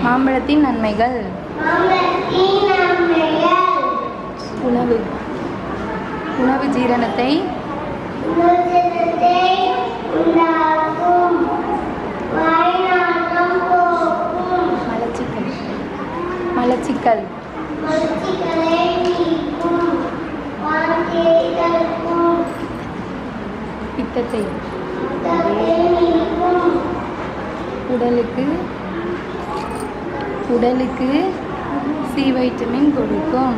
மாம்பழத்தின் நன்மைகள். உணவு உணவு ஜீரணத்தை மலச்சிக்கல் பித்தத்தை உடலுக்கு சி வைட்டமின் கொடுக்கும்.